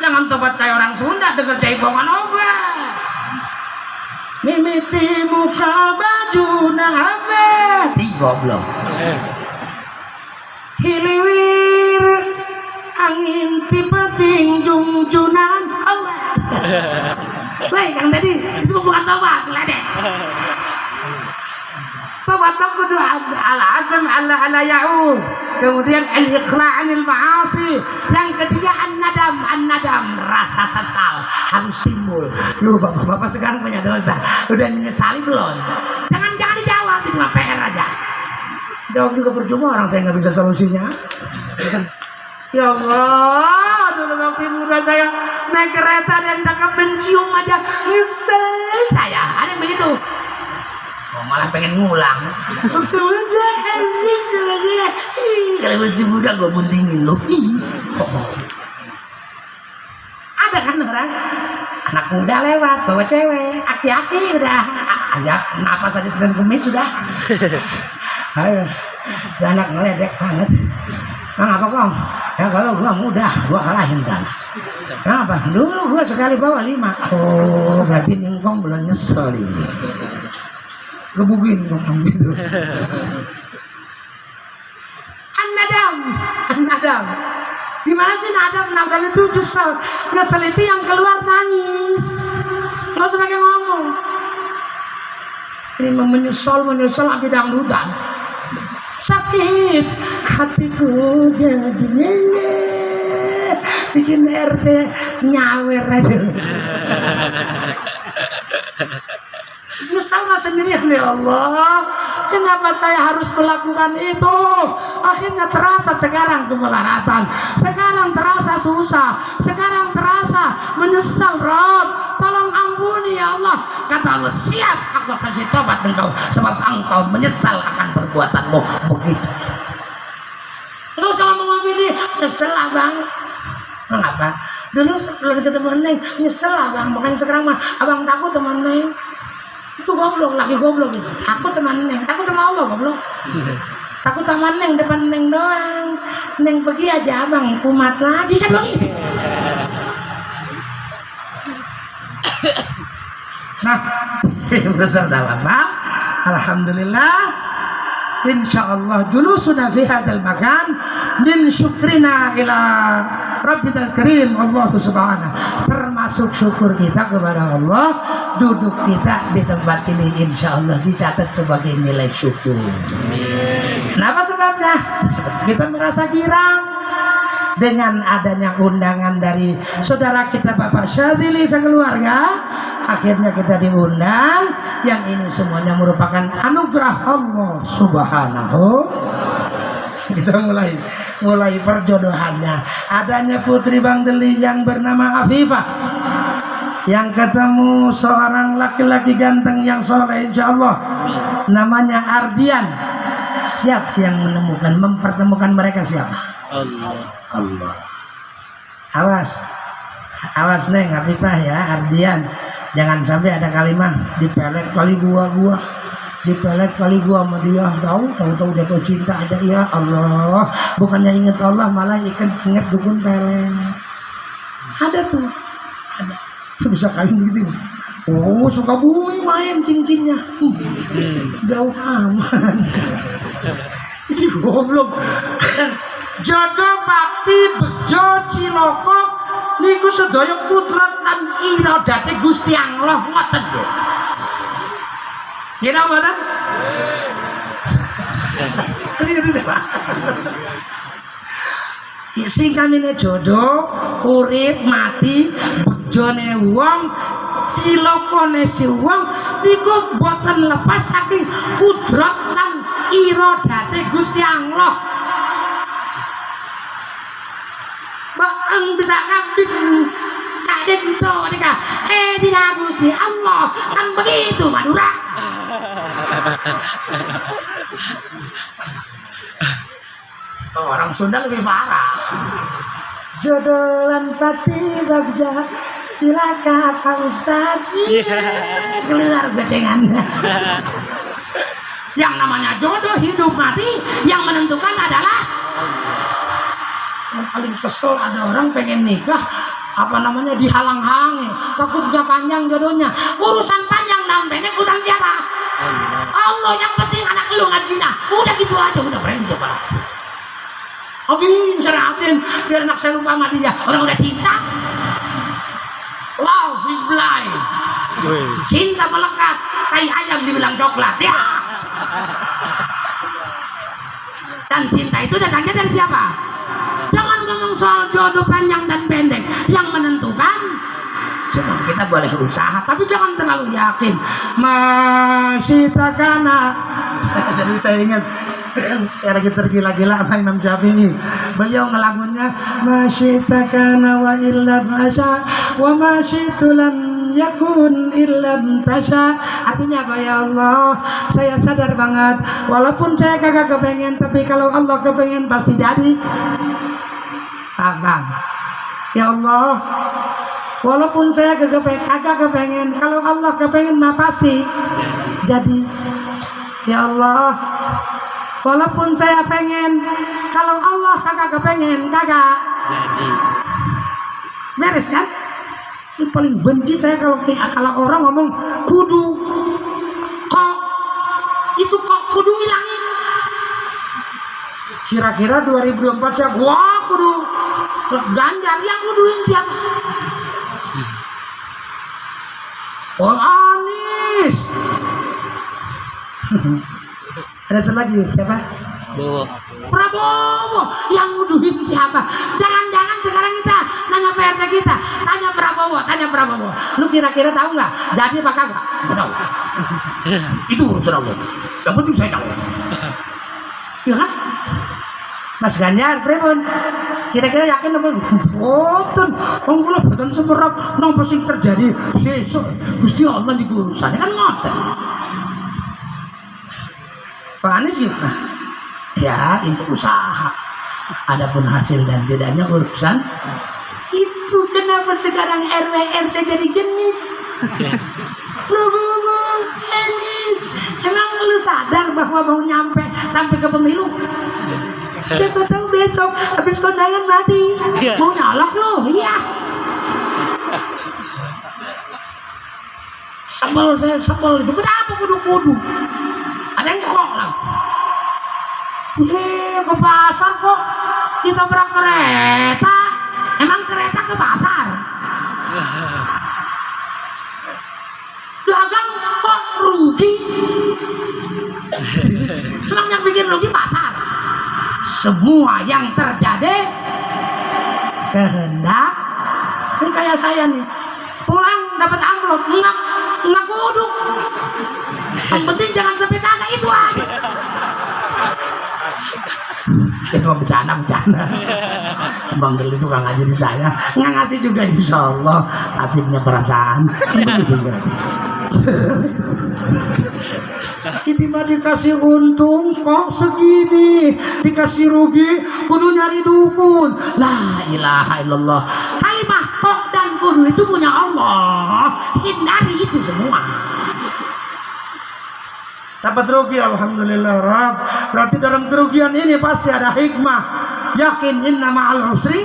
Jangan tobat kayak orang Sunda dengar jaipongan obat. Mimiti muka baju nahabe tiga belum. Hiliwir angin tipe tinjung junan awet. Baik yang tadi itu bukan tobat, ledek. Tobat kedua al-azm ala ya'ud, kemudian al-iqla' anil ma'asi, yang ketiga an-nadam, rasa sesal harus timbul. Lu bapak sekarang punya dosa, udah menyesali belum? Jangan dijawab, itu mah PR aja. Jawab juga percuma, orang saya nggak bisa solusinya. Ya Allah, dulu waktu muda saya naik kereta dan cakap mencium aja nyesel saya, ada yang begitu. Malah pengen ngulang. Waktu muda habis sebenarnya. Kalau masih muda gue buntingin loh. Ada kan orang anak muda lewat bawa cewek, aki-aki udah aja napas aja sedang kumis sudah. Ayo, anak ngeledek banget. Kenapa kong? Ya kalau gua muda, gua kalahin kan. Kenapa? Dulu gua sekali bawa 5. Oh, berarti ningkong belum nyesel ini. Gebugin dong gitu. An-nadam. Gimana sih nadam? Nadam itu nyesel itu yang keluar nangis. Terus pakai ngomong. Ini menyesal sampai dangdutan. Sakit hatiku jadi nenek, bikin RT nyawer aja. Nyesal sendiri ya Allah, kenapa saya harus melakukan itu? Akhirnya terasa sekarang kemelaratan, sekarang terasa susah, sekarang terasa menyesal. Rob, tolong ampuni ya Allah. Kata Allah, siap, aku kasih tobat engkau, sebab engkau menyesal akan perbuatanmu. Begitu. Enggak usah ngomong ini, nyesel abang. Kenapa? Dulu sebelum ketemu Neng, nyesel abang. Makanya sekarang mah abang takut teman Neng. Itu goblok, lagi goblok itu. Takut teman Neng, takut sama Allah goblok. Takut teman Neng, depan Neng doang. Neng pergi aja abang, kumat lagi kan begitu. Nah, beserta Bapak, alhamdulillah, insyaallah julusuna fi hadzal makan min syukrina ila Rabbil Karim Allah Subhanahu. Termasuk syukur kita kepada Allah, duduk kita di tempat ini insyaallah dicatat sebagai nilai syukur. Kenapa sebabnya? Sebab kita merasa girang dengan adanya undangan dari saudara kita Bapak Syadzili sekeluarga. Akhirnya kita diundang. Yang ini semuanya merupakan anugerah Allah Subhanahu. Kita mulai perjodohannya. Adanya putri Bang Deli yang bernama Afifah, yang ketemu seorang laki-laki ganteng yang soleh insyaallah, namanya Ardian. Siapa yang mempertemukan mereka? Siapa? Allah. Awas Neng Afifah ya, Ardian, jangan sampai ada kalimat dipelet kali gua dipelet kali gua sama dia. Tahu jatuh cinta aja. Ya Allah, bukannya inget Allah malah inget dukun pelet. Ada tuh, ada bisa kawin begitu. Oh, suka bumi main cincinnya. Jauh aman. Ini goblok. Jodoh bakti bejo ciloko niku sedaya kudrat lan iradate Gusti Allah ngoten lho. Kira mboten? Sing kamine jodoh, urip mati, bejone wong, cilokone si wong niku boten lepas saking kudrat lan iradate Gusti Allah. Baang bisa kabit kaden to nikah tidak Gusti Allah kan begitu Madura. Orang Sunda lebih parah. Jodolan pati bagja cilaka Pak Ustad. Keluar gocengannya. Yang namanya jodoh hidup mati yang menentukan adalah. Yang paling kesel ada orang pengen nikah dihalang-halangi, takut gak panjang jodohnya. Urusan panjang dan pendek urusan siapa? Allah. Yang penting anak lu nggak zina. Udah gitu aja, udah berenjak lah. Abin ceratin biar anak saya lupa sama dia. Orang udah cinta. Love is blind. Cinta melekat, kayak ayam dibilang coklat ya. Dan cinta itu datangnya dari siapa? Jangan ngomong soal jodoh panjang dan pendek. Yang menentukan cuma kita boleh usaha, tapi jangan terlalu yakin. Masih takana. Jadi saya ingat saya lagi tergila-gila sama Imam Syafi'i. Beliau ngelamunnya masih takana wa illa masya wa masih tulam yakun illam tasha. Artinya apa ya Allah, saya sadar banget walaupun saya kagak kepengen, tapi kalau Allah kepengen pasti jadi. Abang ya Allah, walaupun saya kagak kepengen, kalau Allah kepengen mah pasti jadi. Ya Allah, walaupun saya pengen, kalau Allah kagak kepengen kagak jadi. Beres kan? Ini paling benci saya kalau orang ngomong kudu kok, itu kok kudu hilangin. Kira-kira 2024 siapa? Wah kudu Ganjar, yang kuduin siapa? Oh Anies. Ada satu lagi siapa? Prabowo. Yang nguduhin siapa? Jangan-jangan sekarang kita nanya PRT kita, tanya Prabowo. Lu kira-kira tahu nggak? Jadi apa kagak? Nggak tahu. Itu urusan Allah. Yang penting saya tahu. Ya kan? Mas Ganjar, pripun? kira-kira yakin apa? Boten, wong kula boten semerap napa sing terjadi besok. Gusti Allah niku urusane kan ngoten. Pak Anies gimana? Ya, itu usaha. Adapun hasil dan tidaknya urusan itu. Kenapa sekarang RW RT jadi genit? Lu Anies, emang lu sadar bahwa mau nyampe sampai ke pemilu? Siapa tahu besok habis kondangan mati mau nyalak lo, iya. Saya sebel itu. Kenapa kudu-kudu? Ada yang kok lah. Ke pasar kok kita berang kereta. Emang kereta ke pasar? Dagang kok rugi? Senang yang bikin rugi pasar. Semua yang terjadi kehendak. Kan kayak saya nih, pulang dapat amplop, enggak kudu. Yang penting jangan sampai kagak, itu aja. Itu mah bercanda. Bang Del itu kan ngajarin saya, nggak ngasih juga, insya Allah pasti punya perasaan. Begitu kira-kira. Ini mah dikasih untung kok segini, dikasih rugi kudu nyari dukun. La ilaha illallah. Kalimah kok dan kudu itu punya Allah. Hindari itu semua. Dapat rugi, alhamdulillah Rabb. Berarti dalam kerugian ini pasti ada hikmah. Yakin inna ma'al usri.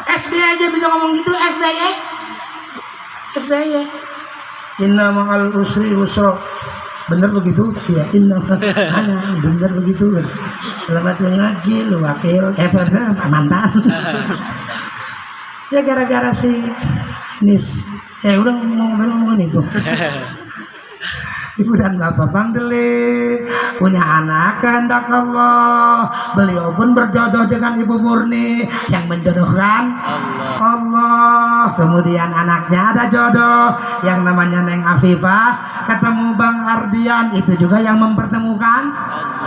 SBY aja bisa ngomong gitu, SBY. Inna ma'al usri usra. Bener begitu? Ya, inna bener begitu. Selamat ngaji, lu wakil, mantan. Ya gara-gara si Nis. Udah ngomong itu. Ibu dan bapak Bang Deli punya anak kehendak Allah. Beliau pun berjodoh dengan Ibu Murni yang menjodohkan Allah. Kemudian anaknya ada jodoh yang namanya Neng Afifah ketemu Bang Ardian, itu juga yang mempertemukan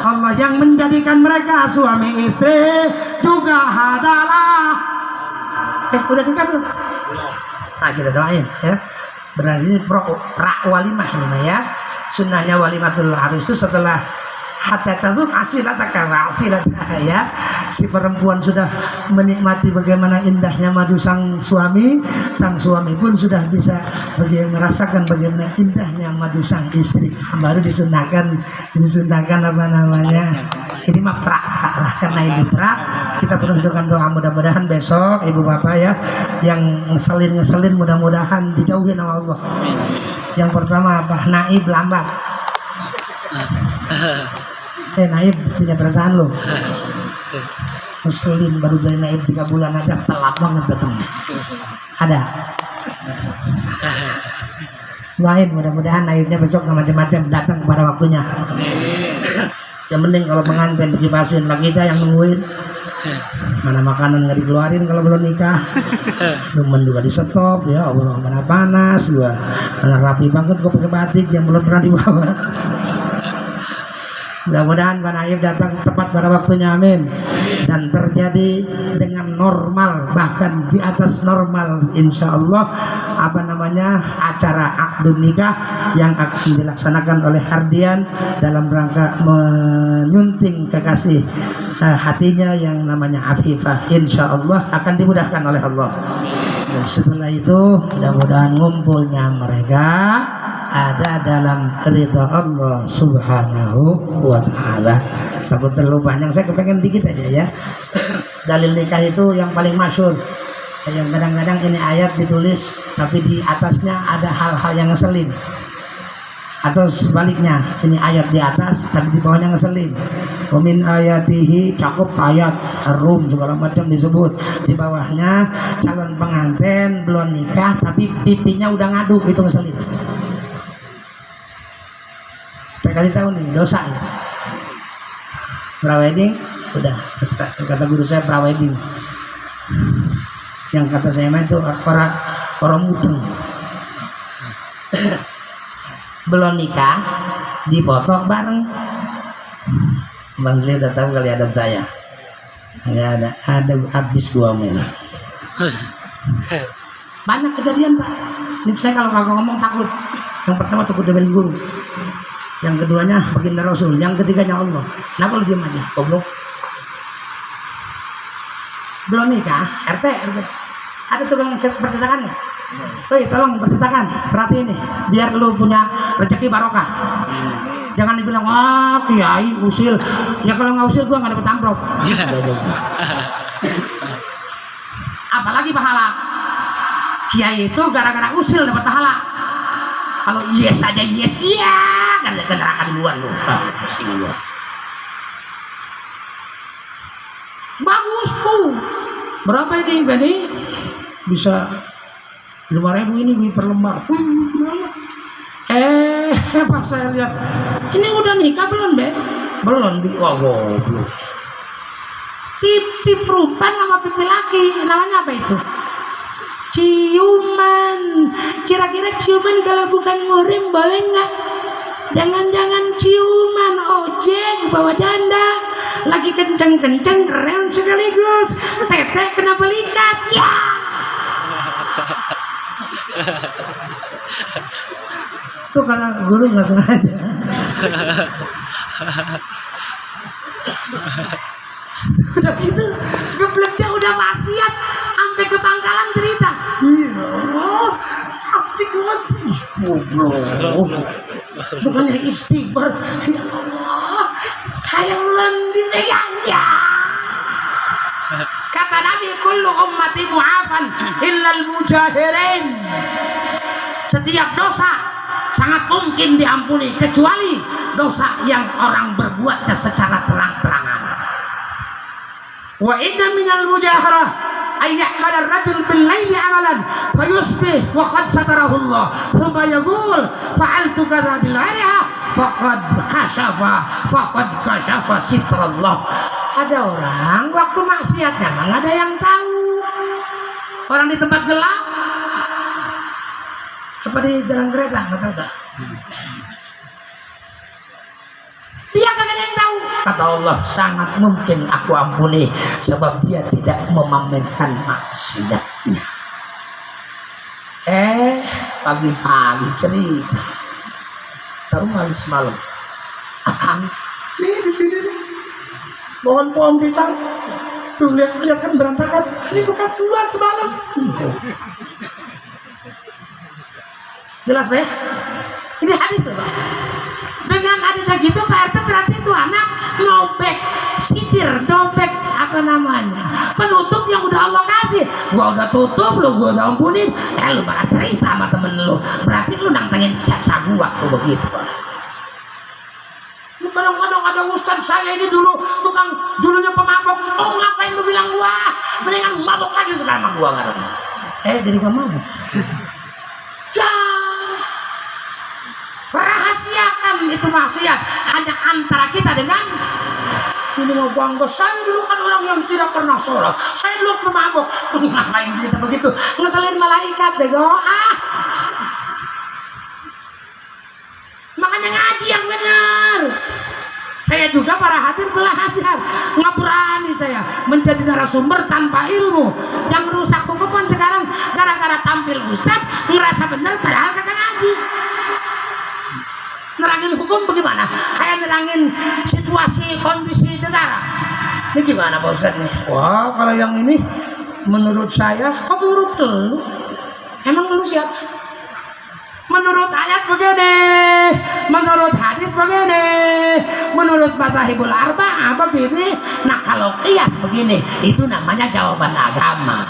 Allah. Yang menjadikan mereka suami istri juga adalah udah nikah belum? Nah, kita doain ya. Berarti ini walimah ini ya. Sunnahnya walimatul aris itu setelah hatatatu asilataka wa asilataka ya. Si perempuan sudah menikmati bagaimana indahnya madu sang suami pun sudah bisa merasakan bagaimana indahnya madu sang istri. Baru disunahkan apa namanya? Ini mah prak lah, karena ini prak. Kita peruntukkan doa, mudah-mudahan besok ibu bapak ya yang ngeselin mudah-mudahan dijauhin sama Allah. Yang pertama apa? Naib lambat. Naib punya perasaan loh. Ngeselin baru dari naib 3 bulan aja telat banget datang. Ada. Doain mudah-mudahan naibnya besok nggak macam-macam, datang pada waktunya. Yang penting kalau pengantin dikipasin, lah kita yang nungguin. Mana makanan nggak dikeluarin kalau belum nikah, minuman juga di stop ya Allah, mana panas juga, mana rapi banget kok pakai batik yang belum pernah dibawa. Mudah-mudahan Pak Naib datang tepat pada waktunya, amin, dan terjadi dengan normal, bahkan di atas normal insya Allah acara akad nikah yang akan dilaksanakan oleh Ardian dalam rangka menyunting kekasih hatinya yang namanya Afifah, insya Allah akan dimudahkan oleh Allah. Dan setelah itu mudah-mudahan ngumpulnya mereka ada dalam ridha Allah subhanahu wa ta'ala. Takut terlalu panjang, saya kepengen dikit aja ya. Dalil nikah itu yang paling masyhur, yang kadang-kadang ini ayat ditulis tapi di atasnya ada hal-hal yang ngeselin, atau sebaliknya ini ayat di atas tapi di bawahnya ngeselin. Min ayatihi, cakup ayat Ar-Rum segala macam disebut, di bawahnya calon pengantin belum nikah tapi pipinya udah ngadu, itu ngeselin. Kasih tahu nih, dosa itu. Prawedding udah, kata guru saya prawedding. Yang kata saya mah itu orang muteng. Belum nikah dipoto bareng. Bang Lee udah tahu kali adat saya. Nggak ada habis 2 menit. Banyak kejadian Pak. Ini saya kalau kagak ngomong takut. Yang pertama takut dengan guru. Yang keduanya baginda Rasul. Yang ketiganya Allah. Kenapa lu diam aja? Goblok. Belum nikah, RT. Ada tukang percetakan nggak? Woi, tolong percetakan. Perhatiin nih, biar lu punya rezeki barokah. Jangan dibilang, wah kiai usil. Ya kalau nggak usil gua nggak dapet amplop. Apalagi pahala. Kiai itu gara-gara usil dapat pahala. Kalau yes aja yes ya, kan ke neraka duluan lu. Pusing lu. Bagus tuh. Berapa ini Benny? Bisa 5.000 ini per lembar. Pas saya lihat, ini udah nikah belum, Be? Belum di goblok. Tip rupan sama pipi laki, namanya apa itu? Ciuman. Kira-kira ciuman kalau bukan murim boleh nggak? Jangan-jangan ciuman ojek bawa janda. Lagi kenceng-kenceng rem sekaligus. Tete kena belikat ya. Tuh karena guru nggak sengaja. Udah gitu gebleknya udah wasiat sampai ke Pangkalan cerita. Ya Allah, asik banget. Bukannya istighfar. Ya Allah, kayak ulan dipegang ya. Kata Nabi, kullu ummati mu'afan illa al-mujahirin. Setiap dosa sangat mungkin diampuni kecuali dosa yang orang berbuatnya secara terang-terangan. Wa inna minal mujaharah ay ya'mal ar-rajul bil laili 'amalan fayusbih wa qad satarahu Allah thumma yaqul fa'altu kadza bil hariha faqad kashafa sitrallah. Ada orang waktu maksiatnya memang ada yang tahu. Orang di tempat gelap apa di jalan kereta nggak tahu tak? Dia kagak ada yang tahu. Kata Allah, sangat mungkin aku ampuni sebab dia tidak memamerkan maksiatnya. Pagi-pagi cerita. Tahu nggak semalam? Apaan? Nih di sini nih. Pohon-pohon pisang. Tuh lihat kan berantakan. Ini bekas duluan semalam. Jelas Pak? Ini hadis tuh Pak. Dengan adanya gitu Pak RT berarti itu anak nobek sitir, nobek apa namanya, penutup yang udah Allah kasih. Gua udah tutup lu, gua udah ampunin, lu malah cerita sama temen lu, berarti lu nantangin seksa gua tuh begitu Pak. Lu kadang-kadang ada ustaz saya ini dulu tukang dulunya pemabok, oh ngapain lu bilang gua, mendingan mabok lagi sekarang sama gua nggak jadi pemabok. Rahasiakan itu maksiat hanya antara kita dengan ini. Mau bangga saya dulu kan orang yang tidak pernah sholat, saya dulu pemabok. Ngapain cerita begitu, ngeselin malaikat bego. Makanya ngaji yang benar. Saya juga para hadir belajar, nggak berani saya menjadi narasumber tanpa ilmu. Yang rusak hukum sekarang gara-gara tampil ustaz ngerasa benar padahal kagak ngaji. Nerangin hukum bagaimana? Kayak nerangin situasi kondisi negara. Ini gimana Pak Ustadz nih? Wah kalau yang ini menurut saya, kok menurut lu? Emang lu siapa? Menurut ayat begini, menurut hadis begini, menurut Madzhabul Arba'ah begini. Nah kalau qiyas begini, itu namanya jawaban agama.